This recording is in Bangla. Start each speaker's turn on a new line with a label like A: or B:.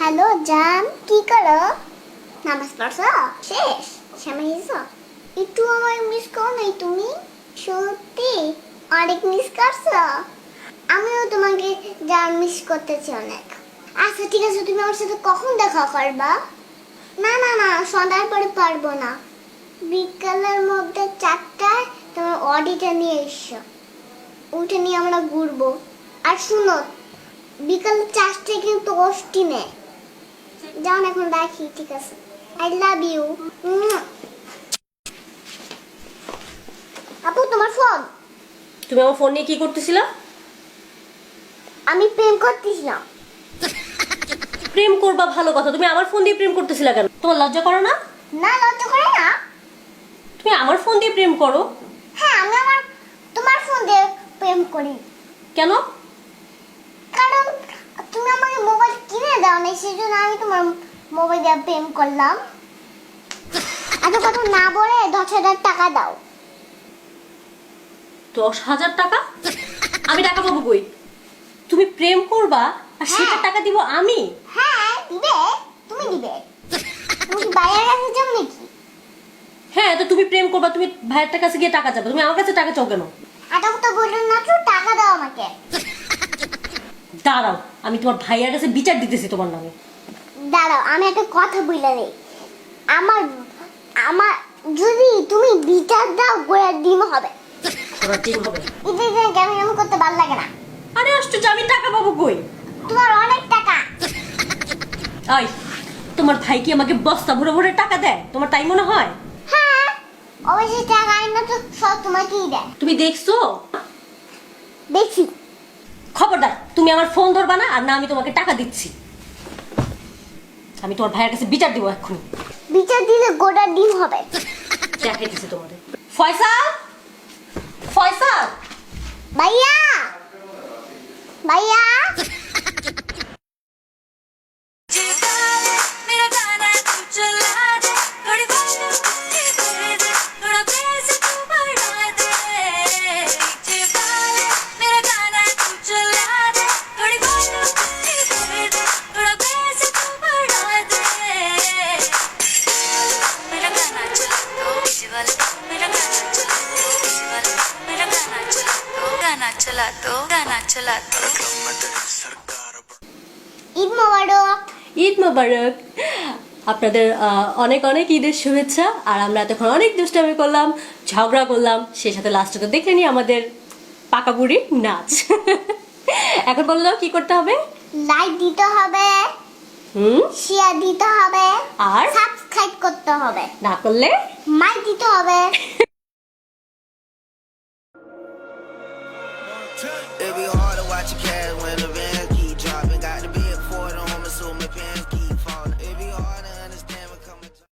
A: হ্যালো জান, কি করো? নামাজ পড়ছো? শেষ সামাইছ? একটু আমার মিস করো নাই তুমি? সত্যি অনেক মিস করছো? আমিও তোমাকে জান মিস করতেছি অনেক। আচ্ছা ঠিক আছে, তুমি আমার সাথে কখন দেখা করবা? না না না, সন্ধ্যার পরে পারবো না। বিকালের মধ্যে 4টায় তোমার অডিটা নিয়ে এসো। ওইটা নিয়ে আমরা ঘুরবো। আর শুনো, বিকাল 4টায় কিন্তু অষ্টি নেই। যাও এখন রাখি, ঠিক আছে? I love you. আপু তোমার ফোন।
B: তুমি আমার ফোন নিয়ে কি করতেছিলা?
A: আমি প্রেম করতেছিলাম।
B: প্রেম করবা ভালো কথা, তুমি আমার ফোন দিয়ে প্রেম করতেছিলা কেন? তোমার লজ্জা করো না?
A: না, লজ্জা করে না।
B: তুমি আমার ফোন দিয়ে প্রেম করো?
A: হ্যাঁ, আমি তোমার ফোন দিয়ে প্রেম করি।
B: কেন?
A: কারণ তুমি আমাকে মোবাইল কিনে দাও না, সেজন্য আমি তোমার মোবাইল দিয়ে প্রেম করলাম। এত কথা না বলে 10,000 টাকা দাও।
B: 10,000 টাকা? আমি টাকা পাবো কই? তুমি প্রেম করবা আর সেটা টাকা দিব আমি?
A: হ্যাঁ দিবে, তুমি দিবে। তুমি কি বাইরের কাছে যাও নাকি?
B: হ্যাঁ, তো তুমি প্রেম করবা, তুমি ভাইয়ের কাছে গিয়ে টাকা চাবে, তুমি আমার কাছে টাকা চাও কেন?
A: এত কথা বললো না তো, টাকা দাও আমাকে।
B: দাঁড়াও, আমি তোমার ভাইয়ের কাছে বিচার দিতেছি তোমার নামে।
A: দাঁড়াও, আমি একটা কথা বলে নেই। আমার আমার যদি তুমি বিচার দাও, গোড়ার ডিম হবে।
B: ওরা ডিম হবে?
A: এটা কেমন কেমন করতে ভালো লাগে না।
B: আরে আশ্চর্য, আমি টাকা পাবো কই?
A: তোমার অনেক টাকা।
B: আই, তোমার ভাই কি আমাকে বস্তা ভরে ভরে টাকা দেয়? তোমার তাই মনে হয়?
A: হ্যাঁ, অবশ্যই টাকা আইন না তো সব তোমাকেই দেয়।
B: তুমি দেখছো?
A: দেখছি।
B: খবরদার, তুমি আমার ফোন ধরবা না, আর না আমি তোমাকে টাকা দিচ্ছি। আমি তোমার ভাইয়ের কাছে বিচার দিব এক্ষুনি।
A: বিচার দিলে গোড়ার ডিম হবে।
B: দেখাইতেছি তোমাদের। ফয়সাল, ফয়সাল,
A: ভাইয়া, ভাইয়া।
C: मेरा गाना तू चला दे, थोड़ी बात मुझे दे दे, थोड़ा बेस तू बढ़ा दे। पीछे वाले मेरा गाना तू चला दे, थोड़ी बात मुझे दे दे, थोड़ा बेस तू बढ़ा दे। मेरा गाना चला तो पीछे वाले, मेरा गाना चला तो पीछे वाले, मेरा गाना चला तो गाना चला तो गाना चला तो।
A: ঈদ মোবারক।
B: ঈদ মোবারক। আপনাদের অনেক অনেক ঈদের শুভেচ্ছা। আর আমরা এতক্ষণ অনেক দুষ্টামি করলাম, ঝগড়া করলাম, সেই সাথে লাস্টে তো দেখে নি আমাদের পাকা বুড়ি নাচ। এখন বললো কি করতে হবে?
A: লাইক দিতে হবে, শেয়ার দিতে হবে,
B: আর
A: সাবস্ক্রাইব করতে হবে।
B: না করলে
A: মাইক দিতে হবে।
D: It be hard to watch your cash when the van keep